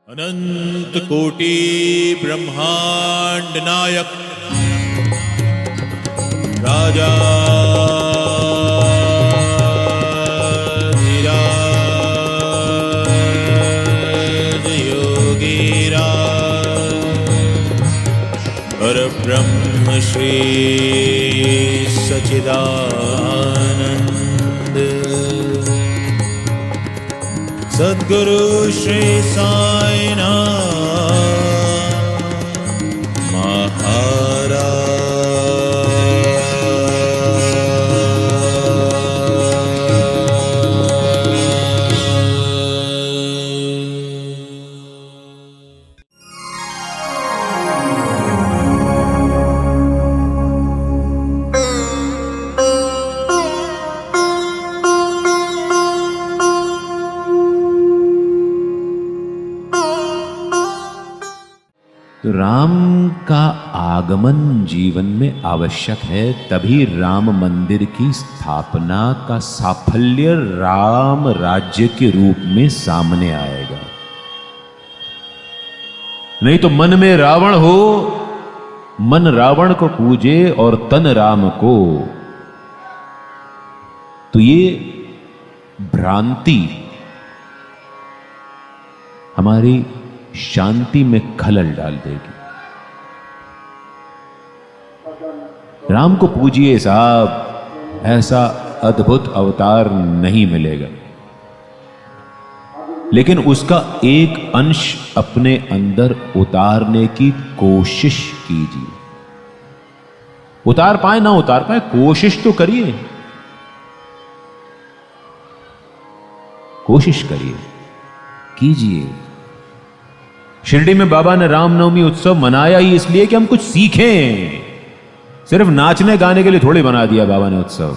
अनंत कोटि ब्रह्मांड नायक राजा धीराज योगीरा परब्रह्म श्री सच्चिदानंद सद्गुरु श्री साईनाथ महाराज। तो राम का आगमन जीवन में आवश्यक है, तभी राम मंदिर की स्थापना का साफल्य राम राज्य के रूप में सामने आएगा। नहीं तो मन में रावण हो, मन रावण को पूजे और तन राम को, तो ये भ्रांति हमारी शांति में खलल डाल देगी। राम को पूजिए साहब, ऐसा अद्भुत अवतार नहीं मिलेगा, लेकिन उसका एक अंश अपने अंदर उतारने की कोशिश कीजिए। उतार पाए ना उतार पाए, कोशिश तो करिए, कोशिश करिए, कीजिए। शिरडी में बाबा ने रामनवमी उत्सव मनाया ही इसलिए कि हम कुछ सीखें, सिर्फ नाचने गाने के लिए थोड़ी बना दिया बाबा ने उत्सव।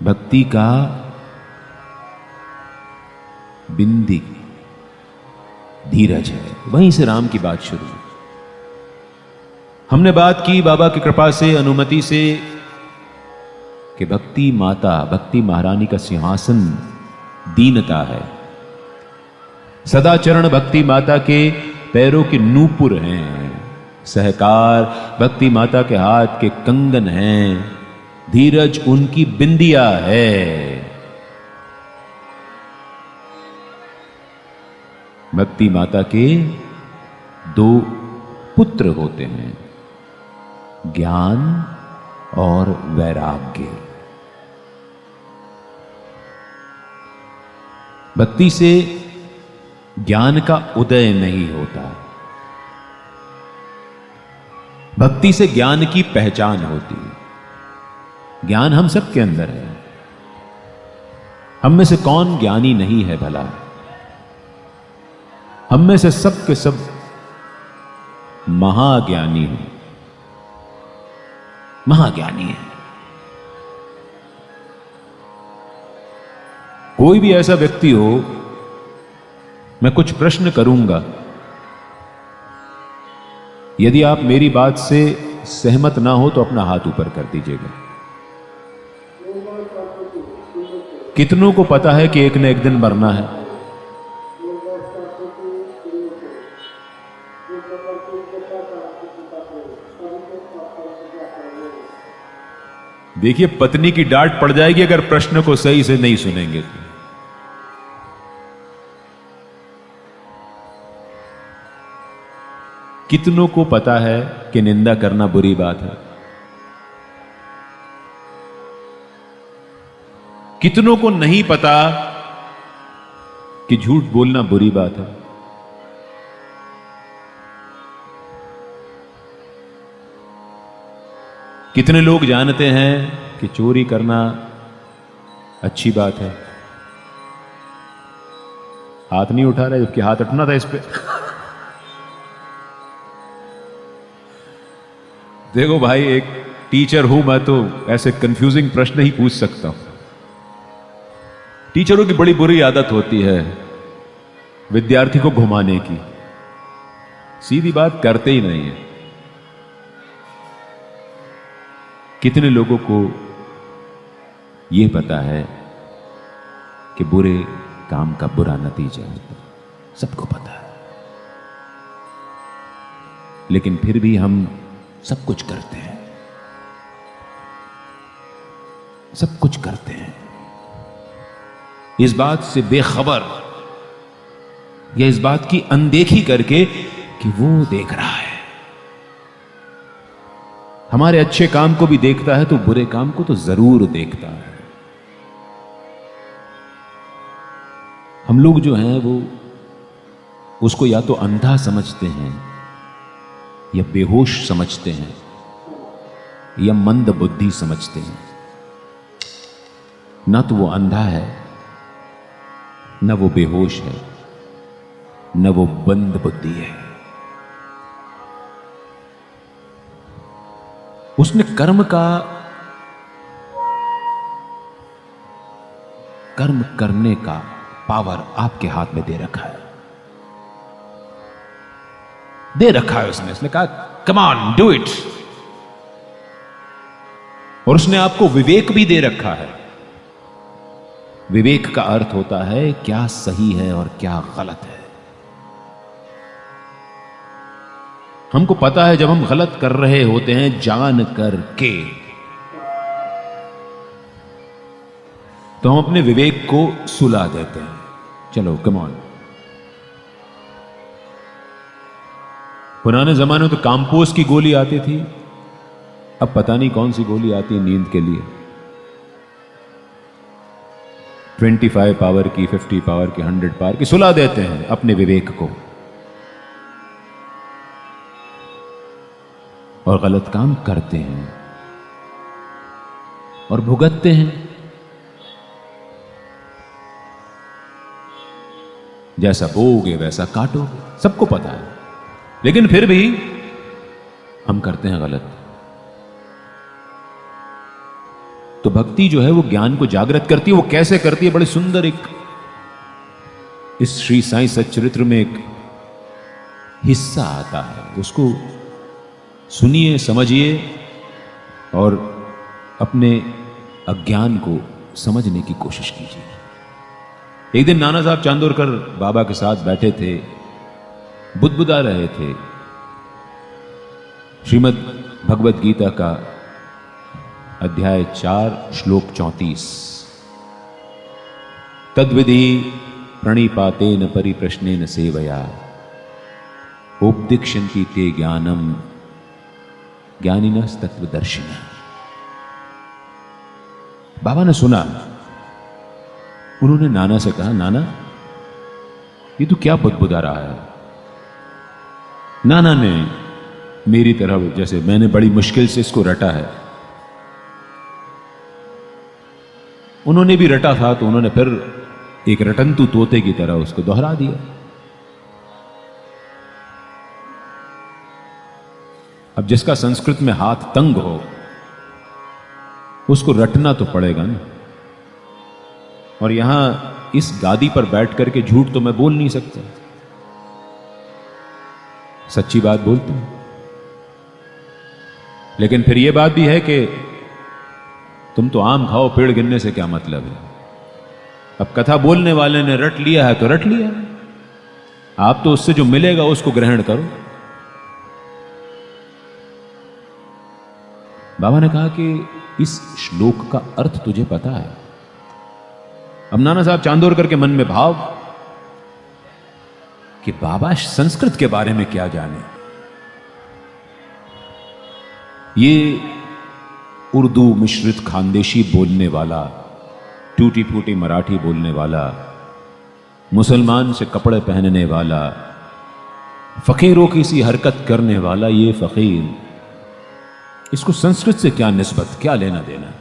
भक्ति का बिंदी धीरज है, वहीं से राम की बात शुरू हुई। हमने बात की बाबा की कृपा से, अनुमति से, कि भक्ति माता, भक्ति महारानी का सिंहासन दीनता है। सदा चरण भक्ति माता के पैरों के नूपुर हैं, सहकार भक्ति माता के हाथ के कंगन हैं, धीरज उनकी बिंदिया है। भक्ति माता के दो पुत्र होते हैं, ज्ञान और वैराग्य। भक्ति से ज्ञान का उदय नहीं होता, भक्ति से ज्ञान की पहचान होती है। ज्ञान हम सब के अंदर है, हम में से कौन ज्ञानी नहीं है भला? हम में से सब के सब महाज्ञानी हैं, महाज्ञानी है। कोई भी ऐसा व्यक्ति हो, मैं कुछ प्रश्न करूंगा, यदि आप मेरी बात से सहमत ना हो तो अपना हाथ ऊपर कर दीजिएगा। कितनों को पता है कि एक न एक दिन मरना है? देखिए, पत्नी की डांट पड़ जाएगी अगर प्रश्न को सही से नहीं सुनेंगे तो। कितनों को पता है कि निंदा करना बुरी बात है? कितनों को नहीं पता कि झूठ बोलना बुरी बात है? कितने लोग जानते हैं कि चोरी करना अच्छी बात है? हाथ नहीं उठा रहे, जबकि हाथ उठना था इस पे। देखो भाई, एक टीचर हूं मैं तो ऐसे कंफ्यूजिंग प्रश्न ही पूछ सकता हूं। टीचरों की बड़ी बुरी आदत होती है विद्यार्थी को घुमाने की, सीधी बात करते ही नहीं है। कितने लोगों को यह पता है कि बुरे काम का बुरा नतीजा होता है, सबको पता है। लेकिन फिर भी हम सब कुछ करते हैं, सब कुछ करते हैं इस बात से बेखबर या इस बात की अनदेखी करके कि वो देख रहा है। हमारे अच्छे काम को भी देखता है तो बुरे काम को तो जरूर देखता है। हम लोग जो हैं वो उसको या तो अंधा समझते हैं या बेहोश समझते हैं या मंद बुद्धि समझते हैं। ना तो वो अंधा है, न वो बेहोश है, न वो बंद बुद्धि है। उसने कर्म करने का पावर आपके हाथ में दे रखा है, दे रखा है उसने कहा कम ऑन डू इट। और उसने आपको विवेक भी दे रखा है। विवेक का अर्थ होता है क्या सही है और क्या गलत है। हमको पता है जब हम गलत कर रहे होते हैं जान करके, तो हम अपने विवेक को सुला देते हैं, चलो कम ऑन। पुराने जमाने में तो काम्पोस की गोली आती थी, अब पता नहीं कौन सी गोली आती है नींद के लिए। 25 पावर की, 50 पावर की, 100 पावर की सुला देते हैं अपने विवेक को और गलत काम करते हैं और भुगतते हैं। जैसा बोओगे वैसा काटोगे, सबको पता है। लेकिन फिर भी हम करते हैं गलत। तो भक्ति जो है वो ज्ञान को जागृत करती है। वो कैसे करती है? बड़े सुंदर एक इस श्री साईं सच्चरित्र में एक हिस्सा आता है, उसको सुनिए, समझिए और अपने अज्ञान को समझने की कोशिश कीजिए। एक दिन नाना साहब चांदोरकर बाबा के साथ बैठे थे, बुदबुदा रहे थे श्रीमद् भगवत गीता का अध्याय 4 श्लोक 34। तद्विधि प्रणिपातेन परिप्रश्नेन सेवया उपदिक्षन्ति ते ज्ञानम ज्ञानिनः तत्वदर्शिनः। बाबा ने सुना, उन्होंने नाना से कहा, नाना ये तू क्या बुदबुदा रहा है? नाना ने मेरी तरह, जैसे मैंने बड़ी मुश्किल से इसको रटा है, उन्होंने भी रटा था, तो उन्होंने फिर एक रटंतु तोते की तरह उसको दोहरा दिया। अब जिसका संस्कृत में हाथ तंग हो उसको रटना तो पड़ेगा ना। और यहां इस गादी पर बैठ करके झूठ तो मैं बोल नहीं सकता, सच्ची बात बोलते हैं। लेकिन फिर यह बात भी है कि तुम तो आम खाओ, पेड़ गिनने से क्या मतलब है। अब कथा बोलने वाले ने रट लिया है तो रट लिया, आप तो उससे जो मिलेगा उसको ग्रहण करो। बाबा ने कहा कि इस श्लोक का अर्थ तुझे पता है? अब नाना साहब चांदोरकर के मन में भाव कि बाबा संस्कृत के बारे में क्या जाने, ये उर्दू मिश्रित खानदेशी बोलने वाला, टूटी फूटी मराठी बोलने वाला, मुसलमान से कपड़े पहनने वाला, फकीरों की सी हरकत करने वाला ये फकीर, इसको संस्कृत से क्या निस्बत, क्या लेना देना?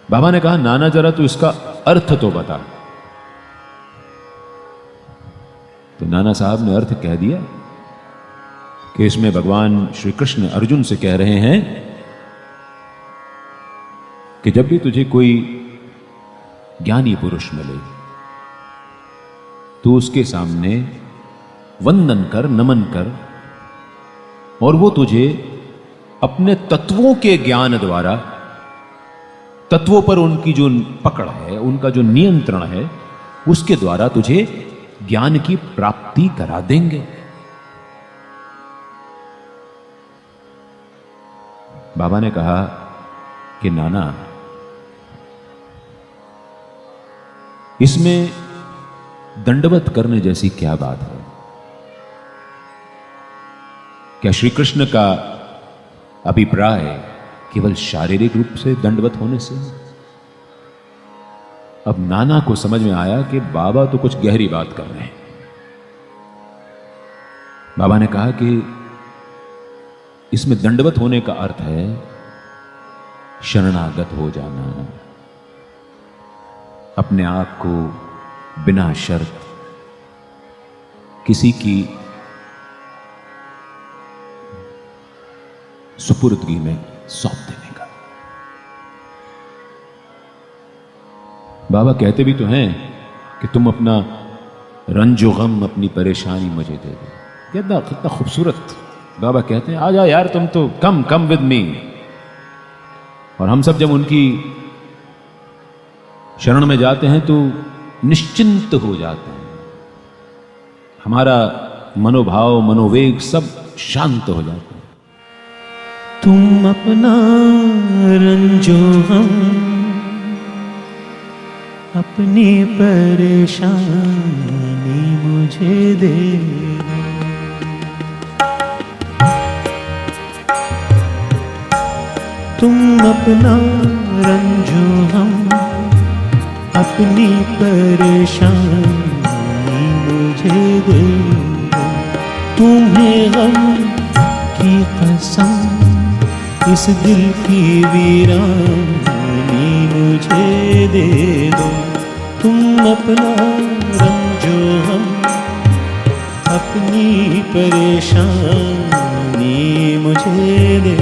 बाबा ने कहा, नाना जरा तू इसका अर्थ तो बता। तो नाना साहब ने अर्थ कह दिया कि इसमें भगवान श्री कृष्ण अर्जुन से कह रहे हैं कि जब भी तुझे कोई ज्ञानी पुरुष मिले तो उसके सामने वंदन कर, नमन कर, और वो तुझे अपने तत्वों के ज्ञान द्वारा, तत्वों पर उनकी जो पकड़ है, उनका जो नियंत्रण है, उसके द्वारा तुझे ज्ञान की प्राप्ति करा देंगे। बाबा ने कहा कि नाना, इसमें दंडवत करने जैसी क्या बात है? क्या श्री कृष्ण का अभिप्राय केवल शारीरिक रूप से दंडवत होने से? अब नाना को समझ में आया कि बाबा तो कुछ गहरी बात कर रहे हैं। बाबा ने कहा कि इसमें दंडवत होने का अर्थ है शरणागत हो जाना, अपने आप को बिना शर्त किसी की सुपुर्दगी में सौंप देने का। बाबा कहते भी तो हैं कि तुम अपना रंजो गम, अपनी परेशानी मुझे दे दो। कितना खूबसूरत बाबा कहते हैं, आ जा यार, तुम तो कम विद मी। और हम सब जब उनकी शरण में जाते हैं तो निश्चिंत हो जाते हैं, हमारा मनोभाव, मनोवेग सब शांत हो जाते हैं। तुम अपना रंजो हम, अपनी परेशानी मुझे दे। तुम अपना रंजो हम, अपनी परेशानी मुझे दे। तुम्हें गम की कसम, इस दिल की वीरानी मुझे दे दो। तुम अपना रंजो हम, अपनी परेशानी मुझे दे।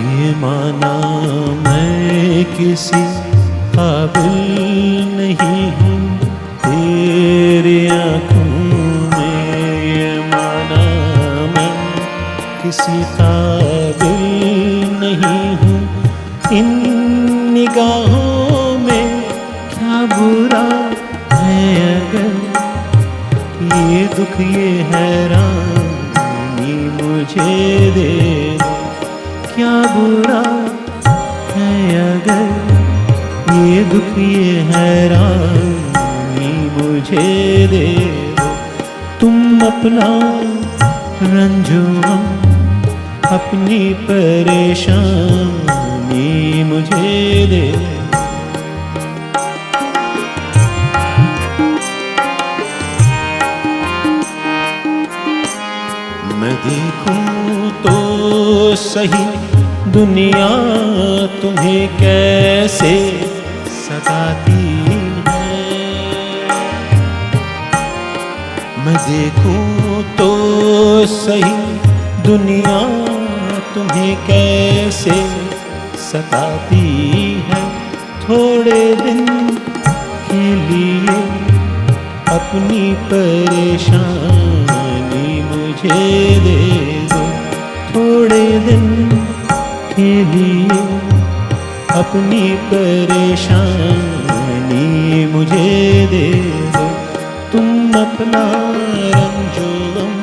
ये माना मैं किसी काबिल नहीं हूँ तेरी आँखों में, ये माना मैं किसी काबिल नहीं हूँ इन निगाहों में। क्या बुरा है अगर ये दुख, ये हैरानी मुझे दे दो। क्या बुरा है अगर ये दुख, ये हैरानी मुझे दे दो। तुम अपना रंजो गम, अपनी परेशानी मुझे दे। मैं देखूं तो सही दुनिया तुम्हें कैसे सताती है। मैं देखूं तो सही दुनिया तुम्हें कैसे सताती है। थोड़े दिन के लिए अपनी परेशानी मुझे दे दो। थोड़े दिन के लिए अपनी परेशानी मुझे दे दो। तुम अपना रंजो गम,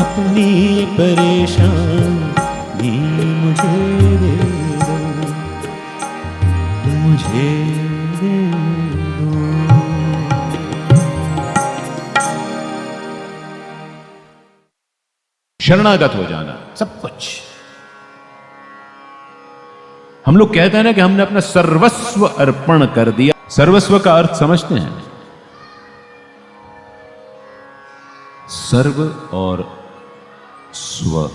अपनी परेशानी मुझे दे दो, मुझे दे दो। शरणागत हो जाना, सब कुछ। हम लोग कहते हैं ना कि हमने अपना सर्वस्व अर्पण कर दिया। सर्वस्व का अर्थ समझते हैं? सर्व और स्व।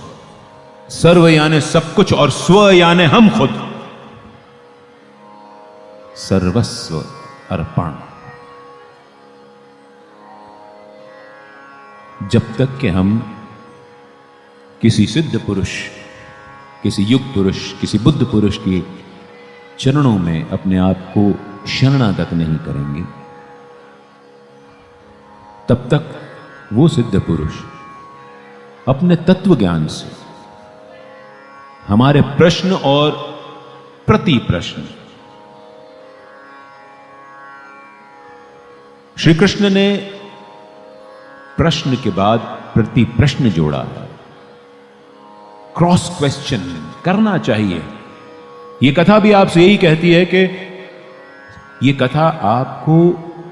सर्व यानी सब कुछ और स्व यानी हम खुद। सर्वस्व अर्पण। जब तक कि हम किसी सिद्ध पुरुष, किसी युग पुरुष, किसी बुद्ध पुरुष के चरणों में अपने आप को शरणागत नहीं करेंगे, तब तक वो सिद्ध पुरुष अपने तत्व ज्ञान से हमारे प्रश्न और प्रति प्रश्न, श्री कृष्ण ने प्रश्न के बाद प्रति प्रश्न जोड़ा है। क्रॉस क्वेश्चन करना चाहिए। यह कथा भी आपसे यही कहती है कि यह कथा आपको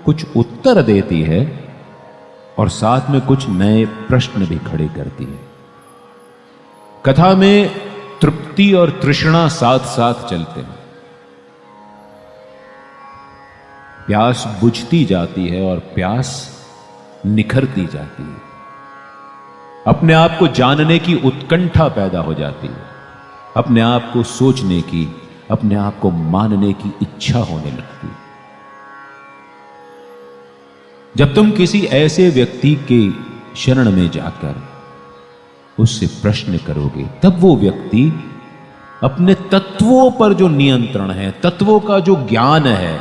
कुछ उत्तर देती है और साथ में कुछ नए प्रश्न भी खड़े करती है। कथा में तृप्ति और तृष्णा साथ साथ चलते हैं। प्यास बुझती जाती है और प्यास निखरती जाती है। अपने आप को जानने की उत्कंठा पैदा हो जाती है। अपने आप को सोचने की, अपने आप को मानने की इच्छा होने लगती है। जब तुम किसी ऐसे व्यक्ति के शरण में जाकर उससे प्रश्न करोगे, तब वो व्यक्ति अपने तत्वों पर जो नियंत्रण है, तत्वों का जो ज्ञान है,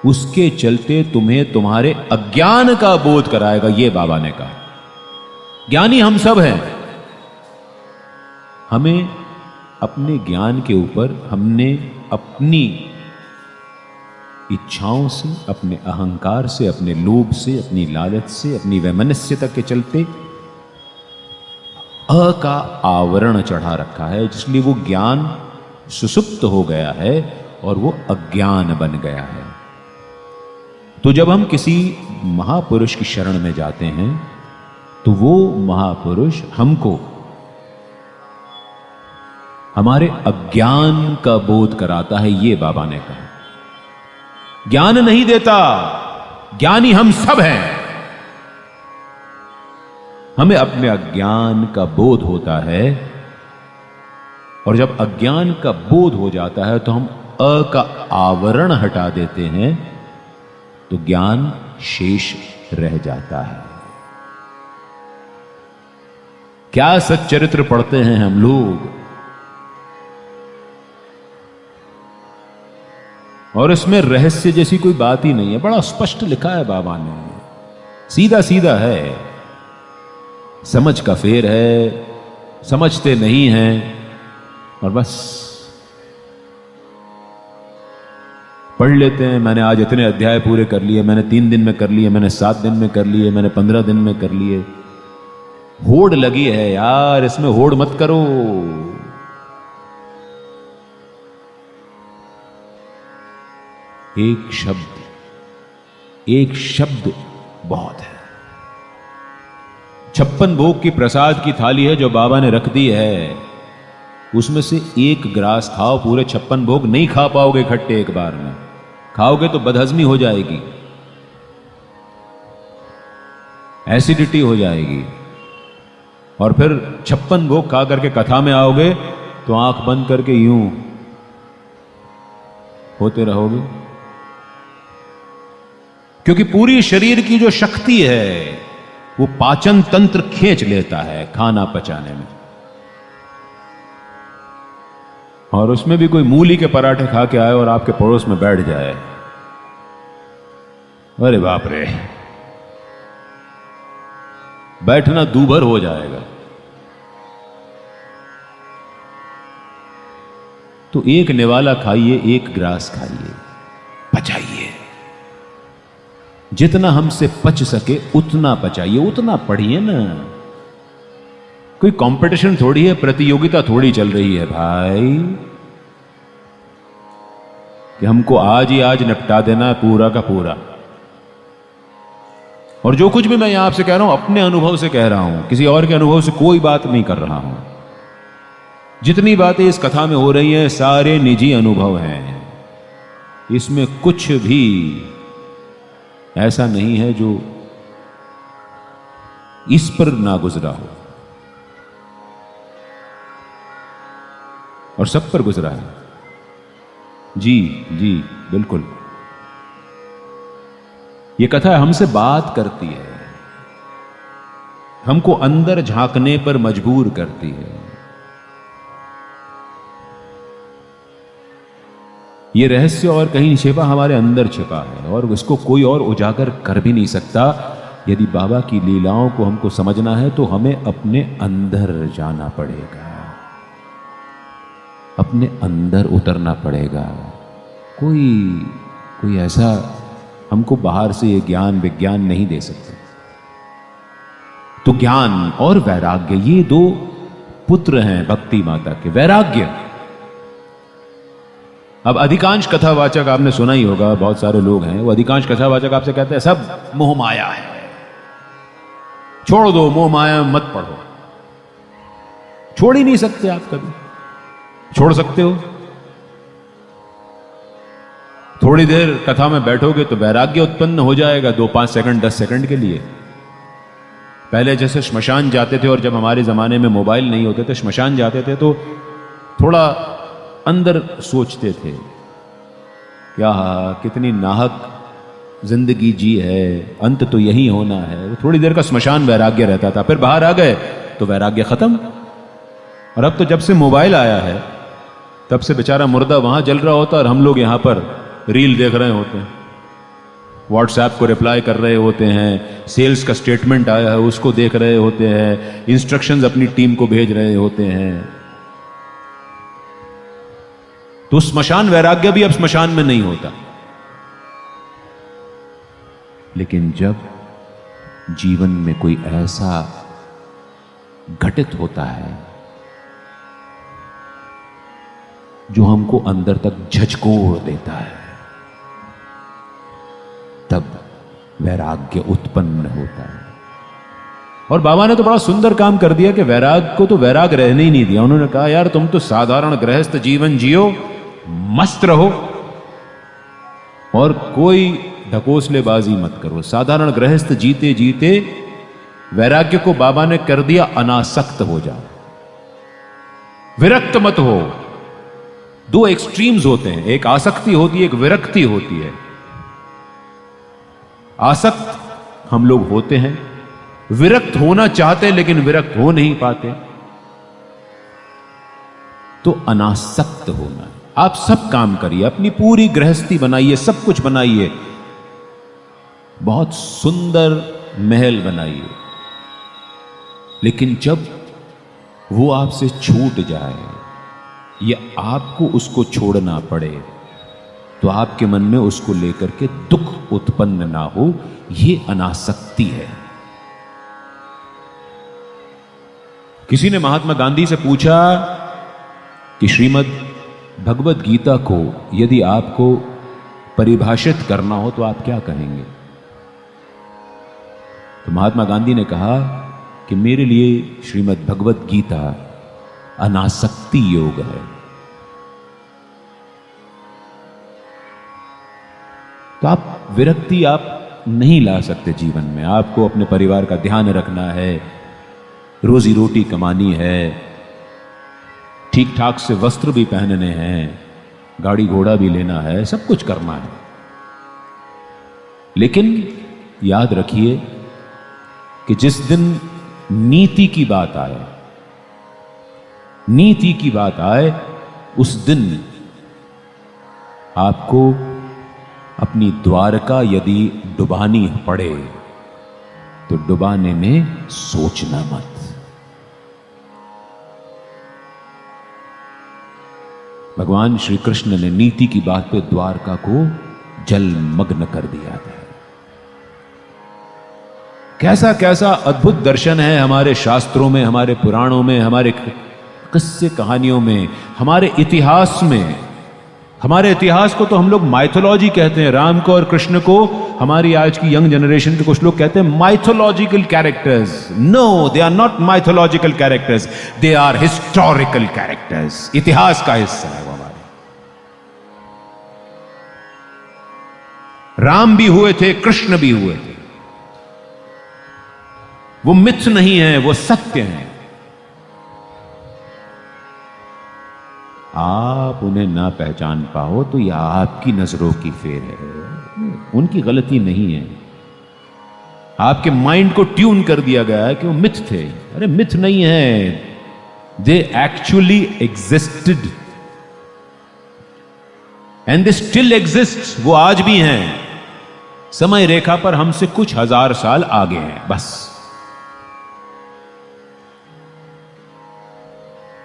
उसके चलते तुम्हें तुम्हारे अज्ञान का बोध कराएगा। ये बाबा ने कहा, ज्ञानी हम सब हैं। हमें अपने ज्ञान के ऊपर हमने अपनी इच्छाओं से, अपने अहंकार से, अपने लोभ से, अपनी लालच से, अपनी वैमनस्यता के चलते अ का आवरण चढ़ा रखा है, जिसलिए वो ज्ञान सुसुप्त हो गया है और वो अज्ञान बन गया है। तो जब हम किसी महापुरुष की शरण में जाते हैं तो वो महापुरुष हमको हमारे अज्ञान का बोध कराता है। ये बाबा ने कहा, ज्ञान नहीं देता, ज्ञानी हम सब हैं। हमें अपने अज्ञान का बोध होता है और जब अज्ञान का बोध हो जाता है तो हम अ का आवरण हटा देते हैं, तो ज्ञान शेष रह जाता है। क्या सच्चरित्र पढ़ते हैं हम लोग, और इसमें रहस्य जैसी कोई बात ही नहीं है। बड़ा स्पष्ट लिखा है बाबा ने, सीधा सीधा है, समझ का फेर है, समझते नहीं हैं और बस पढ़ लेते हैं। मैंने आज इतने अध्याय पूरे कर लिए, मैंने 3 दिन में कर लिए, मैंने 7 दिन में कर लिए, मैंने 15 दिन में कर लिए। होड़ लगी है यार, इसमें होड़ मत करो। एक शब्द बहुत है। 56 भोग की प्रसाद की थाली है जो बाबा ने रख दी है, उसमें से एक ग्रास खाओ। पूरे 56 भोग नहीं खा पाओगे इकट्ठे एक बार में, खाओगे तो बदहजमी हो जाएगी, एसिडिटी हो जाएगी, और फिर 56 भोग खा करके कथा में आओगे तो आंख बंद करके यूं होते रहोगे, क्योंकि पूरी शरीर की जो शक्ति है वो पाचन तंत्र खींच लेता है खाना पचाने में। और उसमें भी कोई मूली के पराठे खा के आए और आपके पड़ोस में बैठ जाए, अरे बाप रे, बैठना दूभर हो जाएगा। तो एक निवाला खाइए, एक ग्रास खाइए, पचाइए, जितना हमसे पच सके उतना पचाइए, उतना पढ़िए ना। कोई कंपटीशन थोड़ी है, प्रतियोगिता थोड़ी चल रही है भाई कि हमको आज ही आज निपटा देना है पूरा का पूरा। और जो कुछ भी मैं यहां आपसे कह रहा हूं अपने अनुभव से कह रहा हूं, किसी और के अनुभव से कोई बात नहीं कर रहा हूं। जितनी बातें इस कथा में हो रही हैं सारे निजी अनुभव हैं, इसमें कुछ भी ऐसा नहीं है जो इस पर ना गुजरा हो, और सब पर गुजरा है। जी जी बिल्कुल, ये कथा हमसे बात करती है, हमको अंदर झांकने पर मजबूर करती है। ये रहस्य और कहीं छिपा, हमारे अंदर छिपा है और इसको कोई और उजागर कर भी नहीं सकता। यदि बाबा की लीलाओं को हमको समझना है तो हमें अपने अंदर जाना पड़ेगा, अपने अंदर उतरना पड़ेगा। कोई ऐसा हमको बाहर से ये ज्ञान विज्ञान नहीं दे सकते। तो ज्ञान और वैराग्य, ये दो पुत्र हैं भक्ति माता के। वैराग्य, अब अधिकांश कथावाचक आपने सुना ही होगा, बहुत सारे लोग हैं वो अधिकांश कथावाचक आपसे कहते हैं सब मोह माया है, छोड़ दो, मोह माया मत पढ़ो। छोड़ ही नहीं सकते आप कभी। छोड़ सकते हो? थोड़ी देर कथा में बैठोगे तो वैराग्य उत्पन्न हो जाएगा, 2-5 सेकंड 10 सेकंड के लिए। पहले जैसे श्मशान जाते थे, और जब हमारे जमाने में मोबाइल नहीं होते थे, श्मशान जाते थे तो थोड़ा अंदर सोचते थे, क्या कितनी नाहक जिंदगी जी है, अंत तो यही होना है। थोड़ी देर का श्मशान वैराग्य रहता था, फिर बाहर आ गए तो वैराग्य खत्म। और अब तो जब से मोबाइल आया है तब से बेचारा मुर्दा वहां जल रहा होता है और हम लोग यहां पर रील देख रहे होते हैं, व्हाट्सएप को रिप्लाई कर रहे होते हैं, सेल्स का स्टेटमेंट आया है उसको देख रहे होते हैं, इंस्ट्रक्शंस अपनी टीम को भेज रहे होते हैं। तो श्मशान वैराग्य भी अब श्मशान में नहीं होता। लेकिन जब जीवन में कोई ऐसा घटित होता है जो हमको अंदर तक झकझोर देता है, तब वैराग्य उत्पन्न होता है। और बाबा ने तो बड़ा सुंदर काम कर दिया कि वैराग को तो वैराग रहने ही नहीं दिया। उन्होंने कहा यार तुम तो साधारण गृहस्थ जीवन जियो, मस्त रहो और कोई ढकोसलेबाजी मत करो। साधारण गृहस्थ जीते जीते वैराग्य को बाबा ने कर दिया अनासक्त हो जाओ, विरक्त मत हो। दो एक्सट्रीम्स होते हैं, एक आसक्ति होती है, एक विरक्ति होती है। आसक्त हम लोग होते हैं, विरक्त होना चाहते हैं लेकिन विरक्त हो नहीं पाते। तो अनासक्त होना है। आप सब काम करिए, अपनी पूरी गृहस्थी बनाइए, सब कुछ बनाइए, बहुत सुंदर महल बनाइए, लेकिन जब वो आपसे छूट जाए या आपको उसको छोड़ना पड़े तो आपके मन में उसको लेकर के दुख उत्पन्न ना हो, ये अनासक्ति है। किसी ने महात्मा गांधी से पूछा कि श्रीमद् भगवत गीता को यदि आपको परिभाषित करना हो तो आप क्या कहेंगे? तो महात्मा गांधी ने कहा कि मेरे लिए श्रीमद् भगवत गीता अनासक्ति योग है। तो आप विरक्ति आप नहीं ला सकते जीवन में। आपको अपने परिवार का ध्यान रखना है, रोजी रोटी कमानी है, ठीक ठाक से वस्त्र भी पहनने हैं, गाड़ी घोड़ा भी लेना है, सब कुछ करना है। लेकिन याद रखिए कि जिस दिन नीति की बात आए, नीति की बात आए, उस दिन आपको अपनी द्वारका यदि डुबानी पड़े तो डुबाने में सोचना मत। भगवान श्री कृष्ण ने नीति की बात पे द्वारका को जलमग्न कर दिया था। कैसा कैसा अद्भुत दर्शन है हमारे शास्त्रों में, हमारे पुराणों में, हमारे किस्से कहानियों में, हमारे इतिहास में। हमारे इतिहास को तो हम लोग माइथोलॉजी कहते हैं। राम को और कृष्ण को हमारी आज की यंग जनरेशन के कुछ लोग कहते हैं mythological characters. No, they are not mythological characters, they are historical characters. इतिहास का हिस्सा है वो हमारे। राम भी हुए थे, कृष्ण भी हुए थे। वो मिथ नहीं है, वो सत्य है। आप उन्हें ना पहचान पाओ तो यह आपकी नजरों की फेर है, उनकी गलती नहीं है। आपके माइंड को ट्यून कर दिया गया है कि वो मिथ थे। अरे मिथ नहीं है, they actually existed and they still exist, वो आज भी हैं, समय रेखा पर हमसे कुछ हजार साल आगे हैं बस।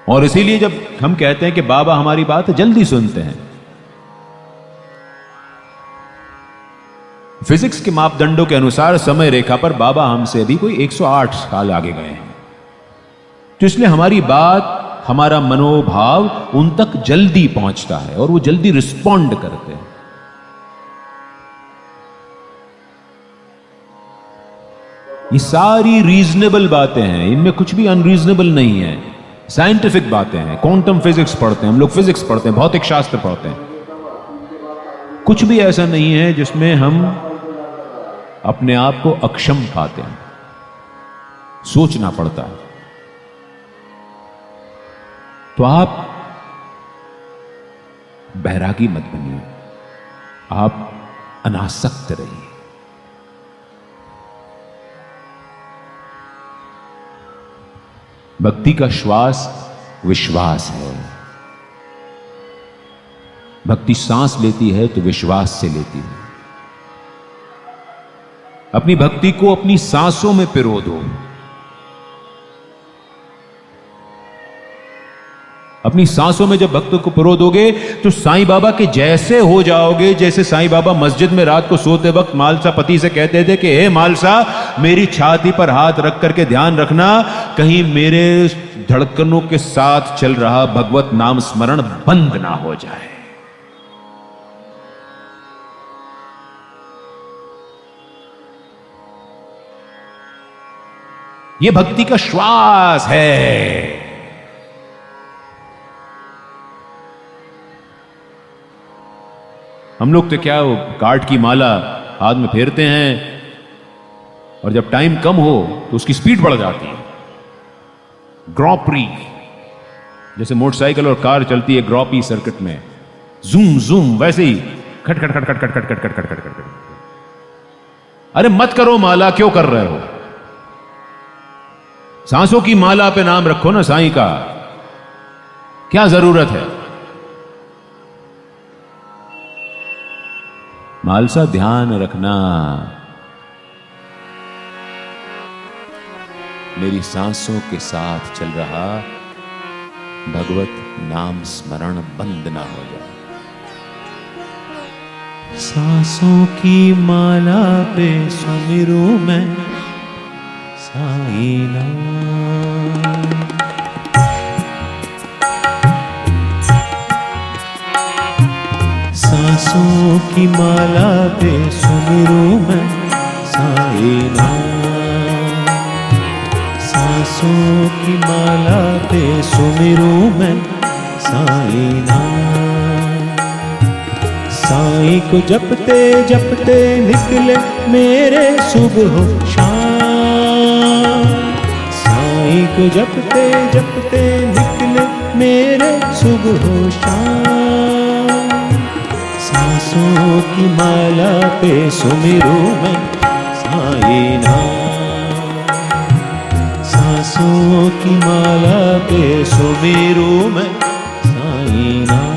और इसीलिए जब हम कहते हैं कि बाबा हमारी बात जल्दी सुनते हैं, फिजिक्स के मापदंडों के अनुसार समय रेखा पर बाबा हमसे अभी कोई 108 साल आगे गए हैं, तो इसलिए हमारी बात, हमारा मनोभाव उन तक जल्दी पहुंचता है और वो जल्दी रिस्पॉन्ड करते हैं। ये सारी रीजनेबल बातें हैं, इनमें कुछ भी अनरीजनेबल नहीं है, साइंटिफिक बातें हैं। क्वांटम फिजिक्स पढ़ते हैं हम लोग, फिजिक्स पढ़ते हैं, भौतिक शास्त्र पढ़ते हैं, कुछ भी ऐसा नहीं है जिसमें हम अपने आप को अक्षम पाते हैं। सोचना पड़ता है। तो आप बैरागी मत बनिए, आप अनासक्त रहिए। भक्ति का श्वास विश्वास है। भक्ति सांस लेती है तो विश्वास से लेती है। अपनी भक्ति को अपनी सांसों में पिरो दो। अपनी सांसों में जब भक्त को पिरो दोगे तो साईं बाबा के जैसे हो जाओगे, जैसे साईं बाबा मस्जिद में रात को सोते वक्त मालसा पति से कहते थे कि हे मालसा, मेरी छाती पर हाथ रख करके ध्यान रखना, कहीं मेरे धड़कनों के साथ चल रहा भगवत नाम स्मरण बंद ना हो जाए। यह भक्ति का श्वास है। हम लोग तो क्या, वो काठ की माला हाथ में फेरते हैं और जब टाइम कम हो तो उसकी स्पीड बढ़ जाती है। ग्रॉपरी, जैसे मोटरसाइकिल और कार चलती है ग्रॉपी सर्किट में, जूम जूम, वैसे ही खट खट खट खट खट खट खट खट खट खट खट। अरे मत करो माला, क्यों कर रहे हो? सांसों की माला पे नाम रखो ना साईं का, क्या जरूरत है? मालसा ध्यान रखना, मेरी सांसों के साथ चल रहा भगवत नाम स्मरण बंद ना हो जाए। सांसों की माला पे सुमिरू मैं साईं नाम। सांसों की माला पे सुमिरू मैं साईं नाम। सांसों की माला पे सुमिरू मैं साईं नाम। साईं को जपते जपते निकले मेरे सुबह शाम। साईं को जपते जपते निकले मेरे सुबह शाम। सांसों की माला पे सुमिरू मैं साईं नाम। सांसों की माला पे सुमिरू मैं साईं नाम।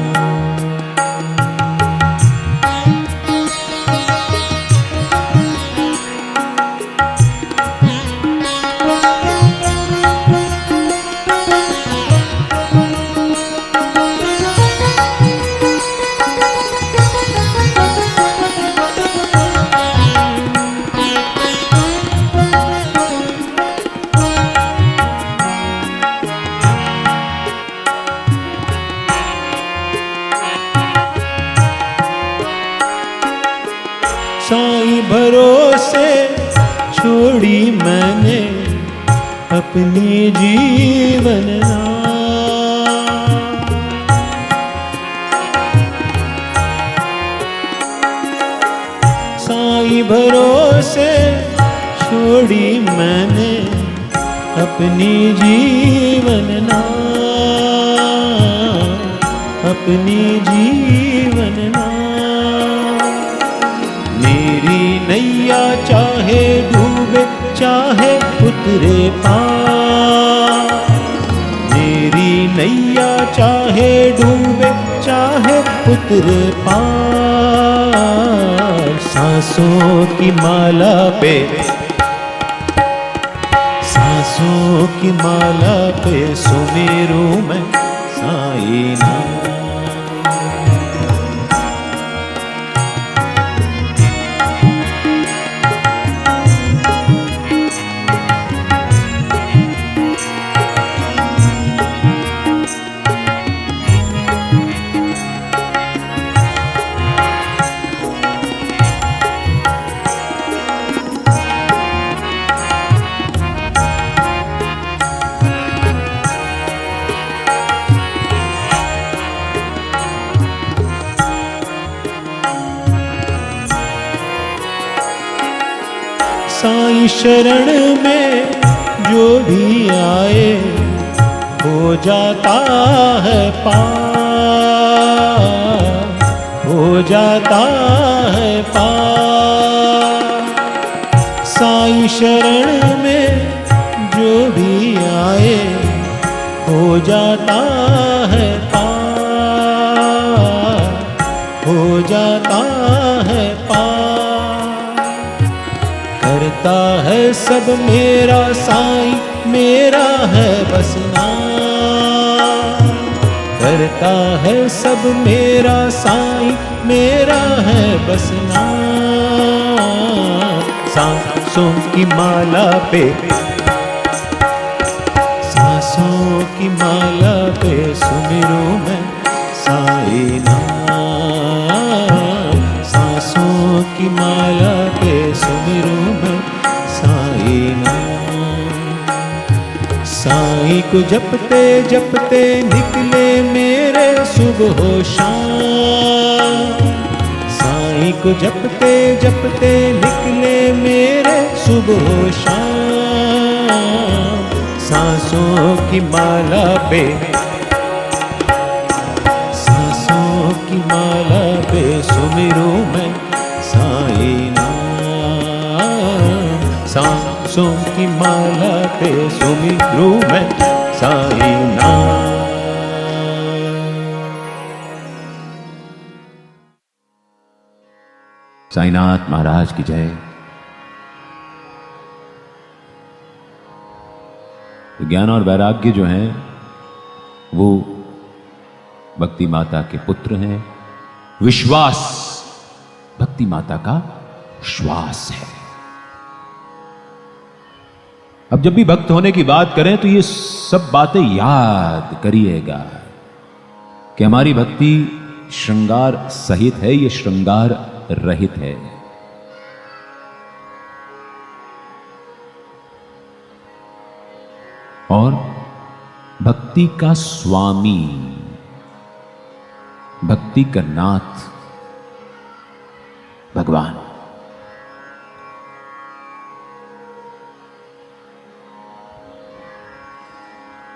साईं भरोसे छोड़ी मैंने अपनी जीवन नाव। साईं भरोसे छोड़ी मैंने अपनी जीवन नाव। अपनी जीवन नाव। मेरी नैया चाहे डूबे चाहे उतरे पार। मेरी नैया चाहे डूबे चाहे पुत्र पार, सांसों की माला पे, सांसों की माला पे सुमेरू मैं साईं नाम। साईं शरण में जो भी आए हो जाता है पार, हो जाता है पार। साईं शरण में जो भी आए हो जाता है पार, हो जाता है पार। करता है सब मेरा साईं, मेरा है बस नाम। करता है सब मेरा साईं, मेरा है बस नाम। सांसों की माला पे, सांसों की माला पे सुमिरू मैं साईं नाम। सांसों की माला पे सुमिरू मैं साईं नाम। साईं को जपते जपते निकले मेरे सुबह शाम। साईं को जपते जपते निकले मेरे सुबह शाम। सांसों की माला पे, सांसों की माला पे सुमिरू मैं साईं नाम। सांसों की माला पे सुमिरू मैं साईं नाम। साईनाथ महाराज की जय। ज्ञान और वैराग्य जो हैं वो भक्ति माता के पुत्र हैं। विश्वास भक्ति माता का श्वास है। अब जब भी भक्त होने की बात करें तो ये सब बातें याद करिएगा कि हमारी भक्ति श्रृंगार सहित है, ये श्रृंगार रहित है। और भक्ति का स्वामी, भक्ति का नाथ भगवान।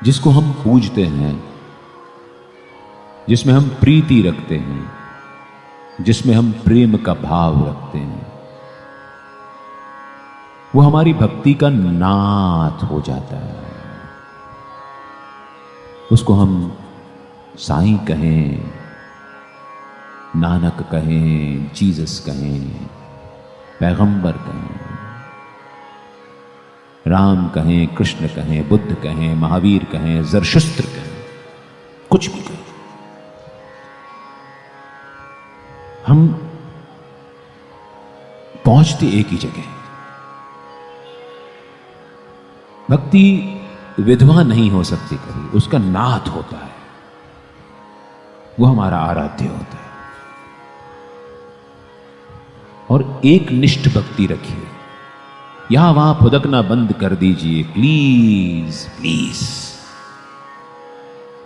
जिसको हम पूजते हैं, जिसमें हम प्रीति रखते हैं, जिसमें हम प्रेम का भाव रखते हैं, वो हमारी भक्ति का नाथ हो जाता है। उसको हम साईं कहें, नानक कहें, जीसस कहें, पैगंबर कहें, राम कहें, कृष्ण कहें, बुद्ध कहें, महावीर कहें, जरशुस्त्र कहें, कुछ भी कहें। हम पहुंचते एक ही जगह। भक्ति विधवा नहीं हो सकती कभी, उसका नाथ होता है, वो हमारा आराध्य होता है। और एक निष्ठ भक्ति रखिए। यहां वहां फुदकना बंद कर दीजिए, प्लीज प्लीज।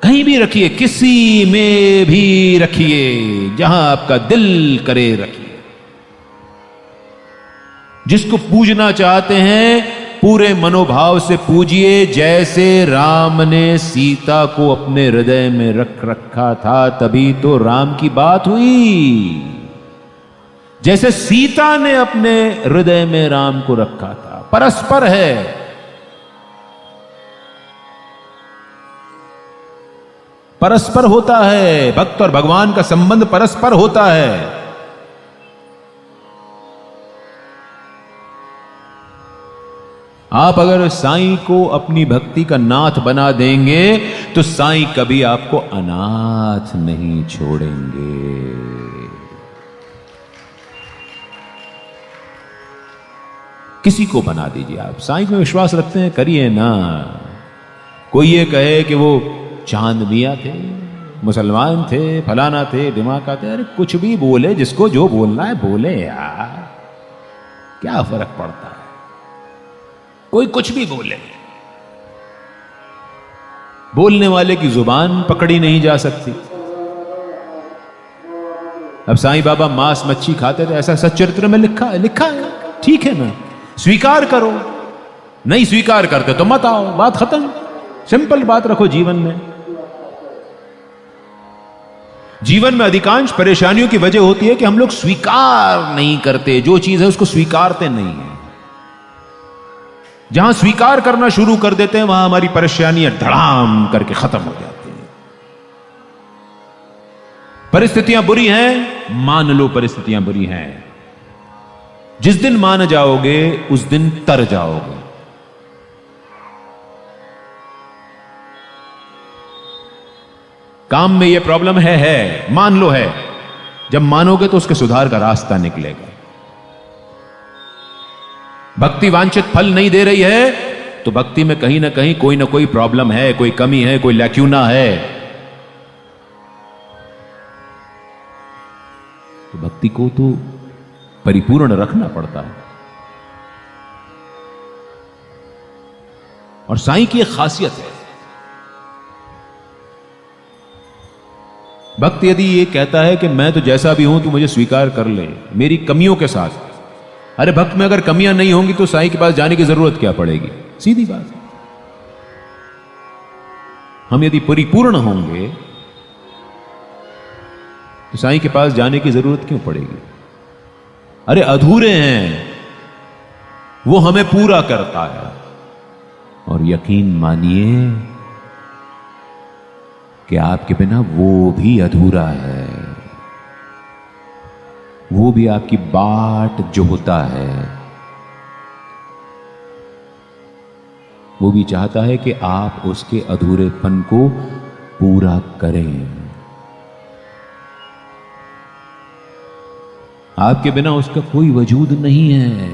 कहीं भी रखिए, किसी में भी रखिए, जहां आपका दिल करे रखिए। जिसको पूजना चाहते हैं पूरे मनोभाव से पूजिए, जैसे राम ने सीता को अपने हृदय में रख रखा था, तभी तो राम की बात हुई। जैसे सीता ने अपने हृदय में राम को रखा था, परस्पर है। परस्पर होता है। भक्त और भगवान का संबंध परस्पर होता है। आप अगर साईं को अपनी भक्ति का नाथ बना देंगे तो साईं कभी आपको अनाथ नहीं छोड़ेंगे। किसी को बना दीजिए आप, साईं में विश्वास रखते हैं, करिए ना। कोई ये कहे कि वो चांद मियां थे, मुसलमान थे, फलाना थे, दिमाग थे, अरे कुछ भी बोले, जिसको जो बोलना है बोले यार, क्या फर्क पड़ता है। कोई कुछ भी बोले, बोलने वाले की जुबान पकड़ी नहीं जा सकती। अब साईं बाबा मांस मच्छी खाते थे, ऐसा सच्चरित्र में लिखा है, ठीक है ना, स्वीकार करो। नहीं स्वीकार करते तो मत आओ, बात खत्म। सिंपल बात रखो जीवन में। जीवन में अधिकांश परेशानियों की वजह होती है कि हम लोग स्वीकार नहीं करते, जो चीज है उसको स्वीकारते नहीं है। जहां स्वीकार करना शुरू कर देते हैं वहां हमारी परेशानियां धड़ाम करके खत्म हो जाती हैं। परिस्थितियां बुरी हैं, मान लो परिस्थितियां बुरी हैं। जिस दिन मान जाओगे उस दिन तर जाओगे। काम में यह प्रॉब्लम है, मान लो है। जब मानोगे तो उसके सुधार का रास्ता निकलेगा। भक्ति वांछित फल नहीं दे रही है तो भक्ति में कहीं ना कहीं कोई ना कोई प्रॉब्लम है, कोई कमी है, कोई लैक्यूना है। तो भक्ति को तो परिपूर्ण रखना पड़ता है। और साईं की एक खासियत है, भक्त यदि ये कहता है कि मैं तो जैसा भी हूं तू मुझे स्वीकार कर ले मेरी कमियों के साथ, अरे भक्त में अगर कमियां नहीं होंगी तो साईं के पास जाने की जरूरत क्या पड़ेगी। सीधी बात। हम यदि परिपूर्ण होंगे तो साईं के पास जाने की जरूरत क्यों पड़ेगी। अरे अधूरे हैं, वो हमें पूरा करता है। और यकीन मानिए कि आपके बिना वो भी अधूरा है, वो भी आपकी बाट जोहता है। वो भी चाहता है कि आप उसके अधूरेपन को पूरा करें। आपके बिना उसका कोई वजूद नहीं है,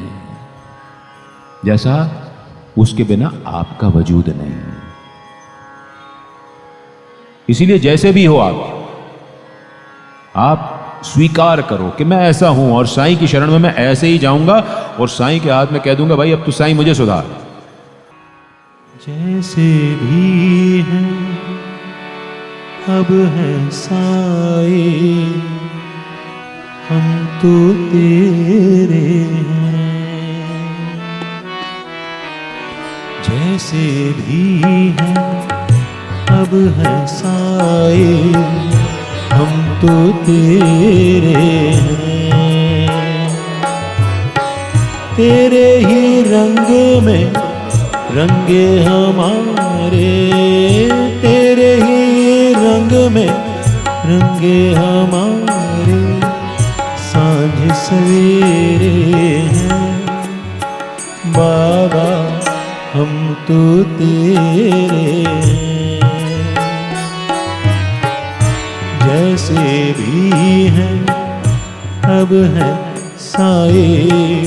जैसा उसके बिना आपका वजूद नहीं। इसीलिए जैसे भी हो आप स्वीकार करो कि मैं ऐसा हूं और साईं की शरण में मैं ऐसे ही जाऊंगा और साईं के हाथ में कह दूंगा भाई अब तू साईं मुझे सुधार। जैसे भी है अब है साईं हम तो तेरे हैं। जैसे भी है अब है साईं हम तो तेरे हैं। तेरे ही रंग में रंगे हमारे, तेरे ही रंग में रंगे हमारे, सांझ सवेरे हैं बाबा हम तो तेरे हैं। जैसे भी हैं अब है साईं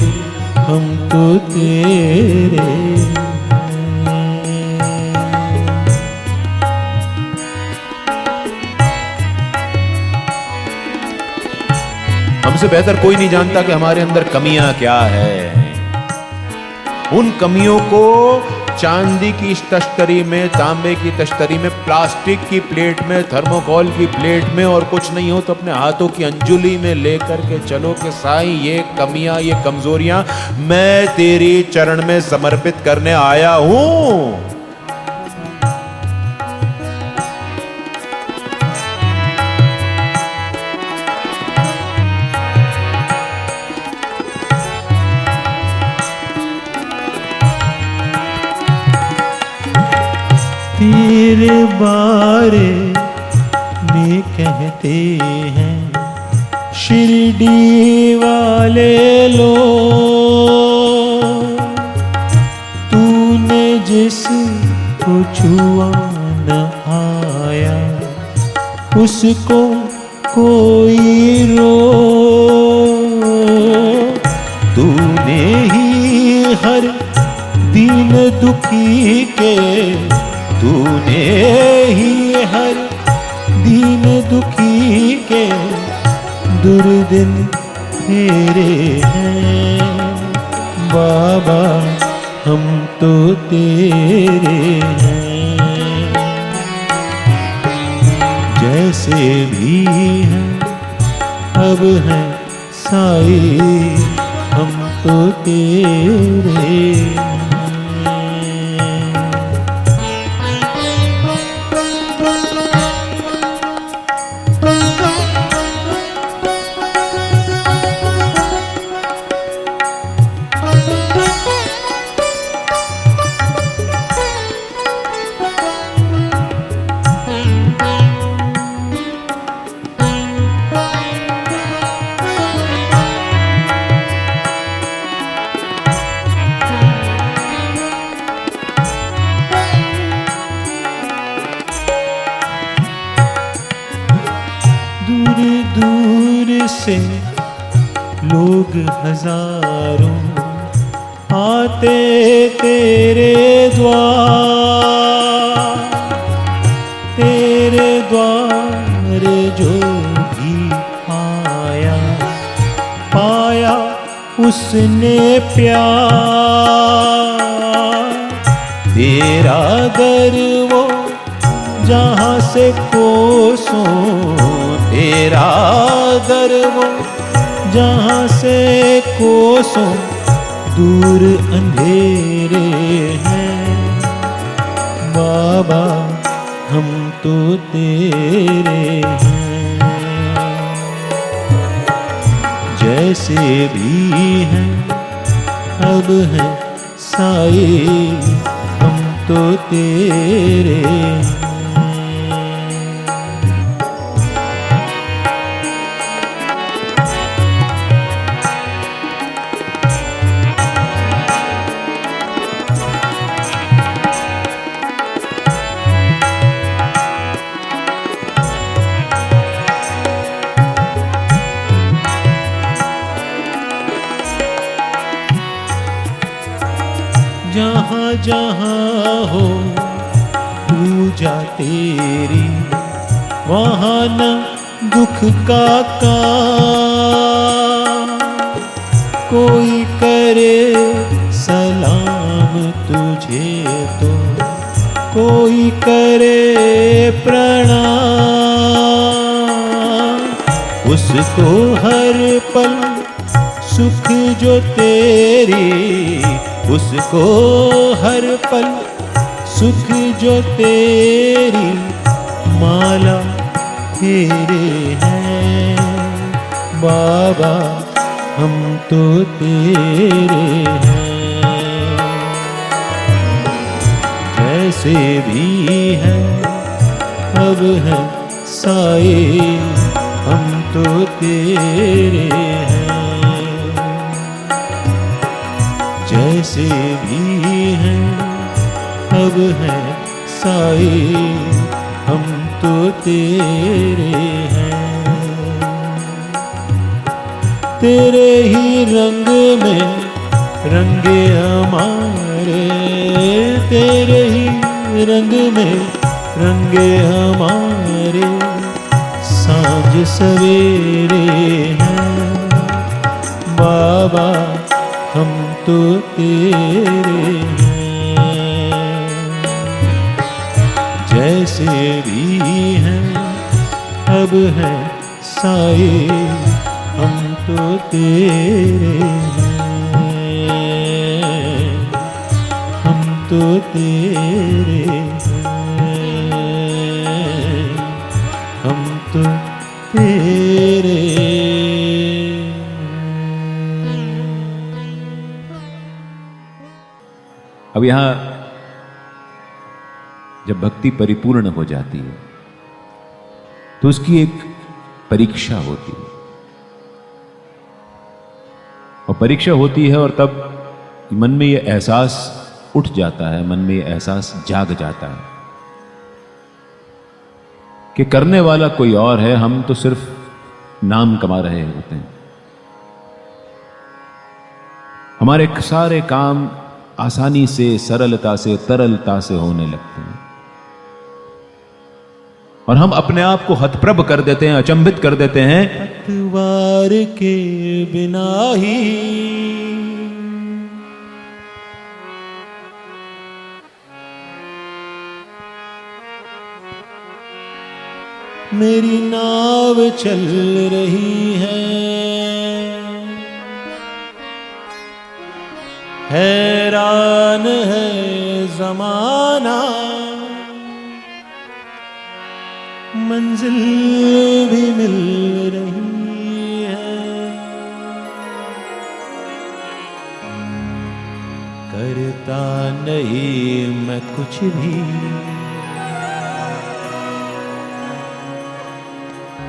हम तो तेरे हैं। हमसे बेहतर कोई नहीं जानता कि हमारे अंदर कमियां क्या है। उन कमियों को चांदी की तश्तरी में, तांबे की तश्तरी में, प्लास्टिक की प्लेट में, थर्मोकोल की प्लेट में और कुछ नहीं हो तो अपने हाथों की अंजुली में लेकर के चलो कि साईं ये कमियां, ये कमजोरियां मैं तेरी चरण में समर्पित करने आया हूं। तेरे बारे वे कहते हैं शिरडी वाले लोग, तूने जिसको छुआ न आया उसको कोई रो, तूने ही हर दीन दुखी के, तूने ही हर दीन दुखी के दुर्दिन फेरे हैं। बाबा हम तो तेरे हैं, जैसे भी हैं अब हैं साई, हम तो तेरे हैं। दूर दूर से लोग हजारों आते तेरे द्वार जो भी आया पाया उसने प्यार। तेरा दर वो जहाँ से कोसों, तेरा दर वो जहाँ से कोसों दूर अंधेरे हैं। बाबा हम तो तेरे हैं, जैसे भी हैं अब हैं साई, हम तो तेरे हैं। जहाँ जहाँ हो पूजा तेरी, वहाँ न दुख का काम। कोई करे सलाम तुझे तो कोई करे प्रणाम। उसको हर पल सुख जो तेरी, उसको हर पल सुख जो तेरी माला फेरे हैं। बाबा हम तो तेरे हैं, जैसे भी हैं अब हैं साए, हम तो तेरे हैं, जैसे भी हैं अब हैं साए, हम तो तेरे हैं। तेरे ही रंग में रंगे हमारे, तेरे ही रंग में रंगे हमारे, सांझ सवेरे हैं। बाबा हम तो तेरे हैं, जैसे भी हैं अब हैं साए, हम तो तेरे हैं, हम तो तेरे हैं, हम तो तेरे। अब यहां जब भक्ति परिपूर्ण हो जाती है तो उसकी एक परीक्षा होती है, और परीक्षा होती है, और तब मन में यह एहसास उठ जाता है, मन में यह एहसास जाग जाता है कि करने वाला कोई और है, हम तो सिर्फ नाम कमा रहे होते हैं। हमारे सारे काम आसानी से, सरलता से, तरलता से होने लगते हैं, और हम अपने आप को हतप्रभ कर देते हैं, अचंभित कर देते हैं। पतवार के बिना ही मेरी नाव चल रही है, हैरान है ज़माना, मंजिल भी मिल रही है, करता नहीं मैं कुछ भी,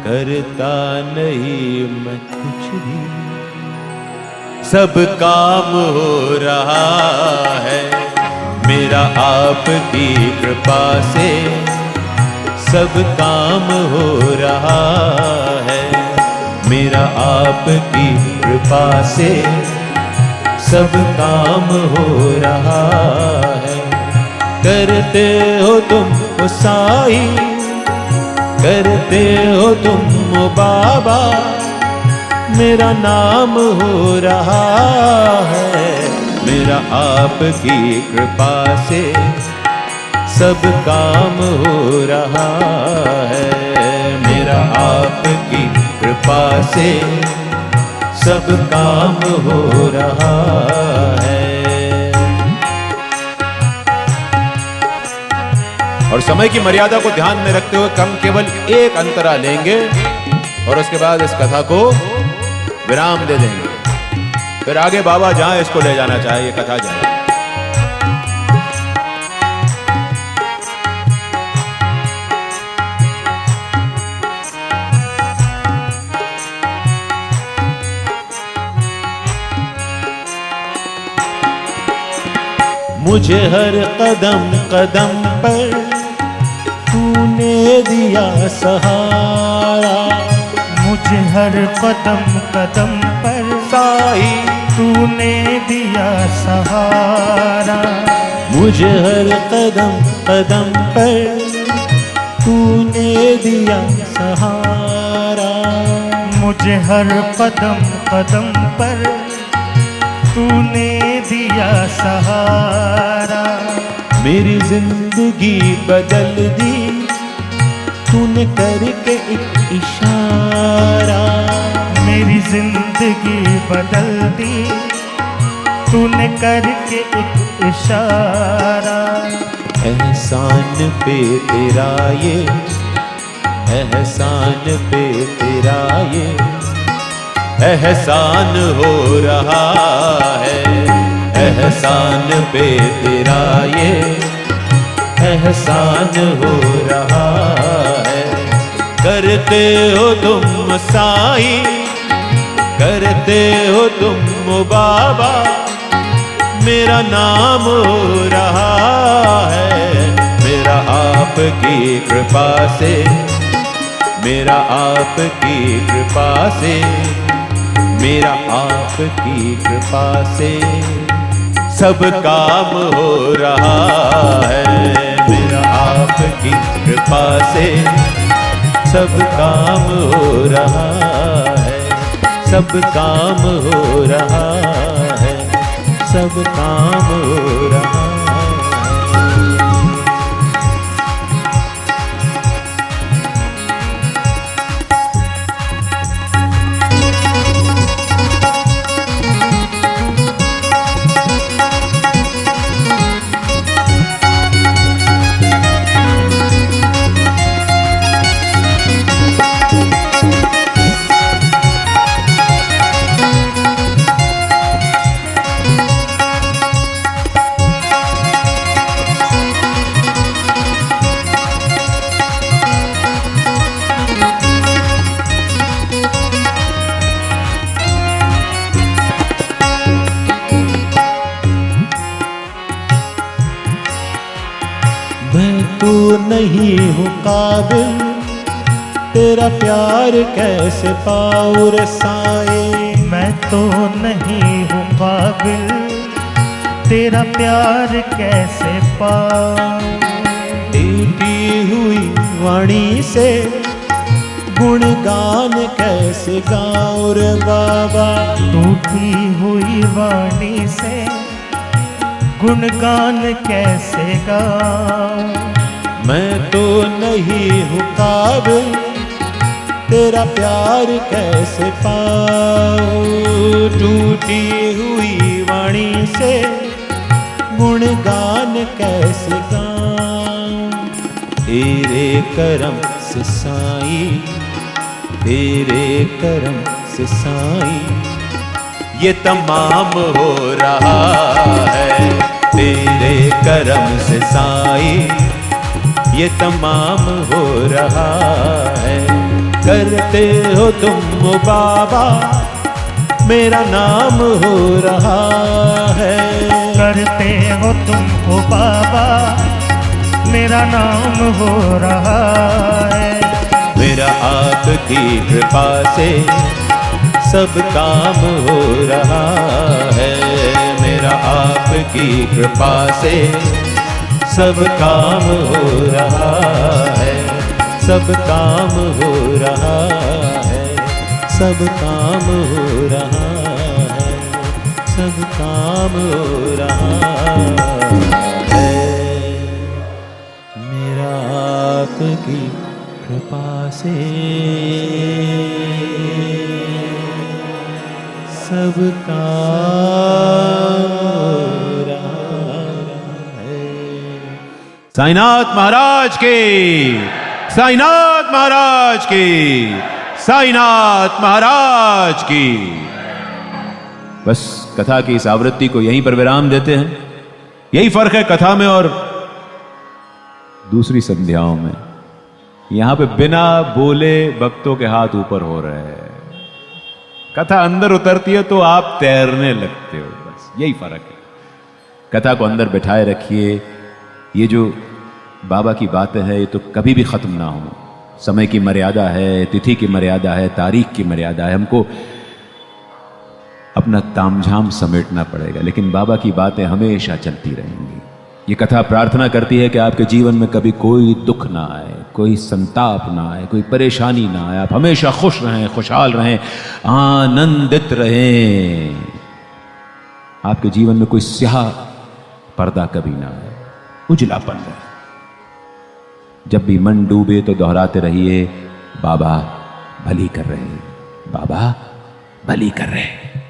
करता नहीं मैं कुछ भी, सब काम हो रहा है मेरा आपकी कृपा से, सब काम हो रहा है मेरा आपकी कृपा से, सब काम हो रहा है। करते हो तुम ओ साईं, करते हो तुम ओ बाबा, मेरा नाम हो रहा है मेरा आपकी कृपा से, सब काम हो रहा है मेरा आपकी कृपा से, सब काम हो रहा है। और समय की मर्यादा को ध्यान में रखते हुए हम केवल एक अंतरा लेंगे और उसके बाद इस कथा को विराम दे देंगे, फिर आगे बाबा जहां इसको ले जाना चाहे ये कथा जाए। मुझे हर कदम कदम पर तूने दिया सहारा, मुझे हर कदम कदम पर साईं तूने दिया सहारा, मुझे हर कदम कदम पर तूने दिया सहारा, मुझे हर कदम कदम पर तूने दिया सहारा, मेरी जिंदगी बदल दी तूने करके एक इशारा, मेरी जिंदगी बदल दी तूने करके एक इशारा। एहसान पे तेरा ये, एहसान पे तेरा ये एहसान हो रहा है, एहसान पे तेरा ये एहसान हो रहा है। करते हो तुम साईं, करते हो तुम बाबा, मेरा नाम हो रहा है मेरा आपकी कृपा से, मेरा आपकी कृपा से, मेरा आपकी कृपा से सब काम हो रहा है, मेरा आपकी कृपा से सब काम हो रहा है, सब काम हो रहा है, सब काम हो रहा है। नहीं हूँ काबिल, तेरा प्यार कैसे पाऊं रे साईं। मैं तो नहीं हूँ काबिल, तेरा प्यार कैसे पाऊं। टूटी हुई वाणी से गुणगान कैसे गाऊं रे बाबा। टूटी हुई वाणी से गुणगान कैसे गाऊं। मैं तो नहीं हूँ काबिल, तेरा प्यार कैसे पाऊं। टूटी हुई वाणी से गुणगान कैसे गाऊं। तेरे करम से साईं, तेरे करम से साईं, ये तमाम हो रहा है। तेरे करम से साईं, ये तमाम हो रहा है। करते हो तुम बाबा, मेरा नाम हो रहा है। करते हो तुम ओ बाबा, मेरा नाम हो रहा है। मेरा आपकी कृपा से सब काम हो रहा है। मेरा आपकी कृपा से सब काम हो रहा है। सब काम हो रहा है। सब काम हो रहा है। सब काम हो रहा है। मेरा आपकी कृपा से सब काम हो रहा है। साईनाथ महाराज के, साईनाथ महाराज की, साईनाथ महाराज की। बस कथा की इस आवृत्ति को यहीं पर विराम देते हैं। यही फर्क है कथा में और दूसरी संध्याओं में। यहां पे बिना बोले भक्तों के हाथ ऊपर हो रहे हैं। कथा अंदर उतरती है तो आप तैरने लगते हो। बस यही फर्क है। कथा को अंदर बिठाए रखिए। ये जो बाबा की बातें हैं ये तो कभी भी खत्म ना हो। समय की मर्यादा है, तिथि की मर्यादा है, तारीख की मर्यादा है। हमको अपना तामझाम समेटना पड़ेगा, लेकिन बाबा की बातें हमेशा चलती रहेंगी। ये कथा प्रार्थना करती है कि आपके जीवन में कभी कोई दुख ना आए, कोई संताप ना आए, कोई परेशानी ना आए। आप हमेशा खुश रहें, खुशहाल रहें, आनंदित रहें। आपके जीवन में कोई स्याह पर्दा कभी ना आए, उजलापन रहे। जब भी मन डूबे तो दोहराते रहिए, बाबा भली कर रहे, बाबा भली कर रहे।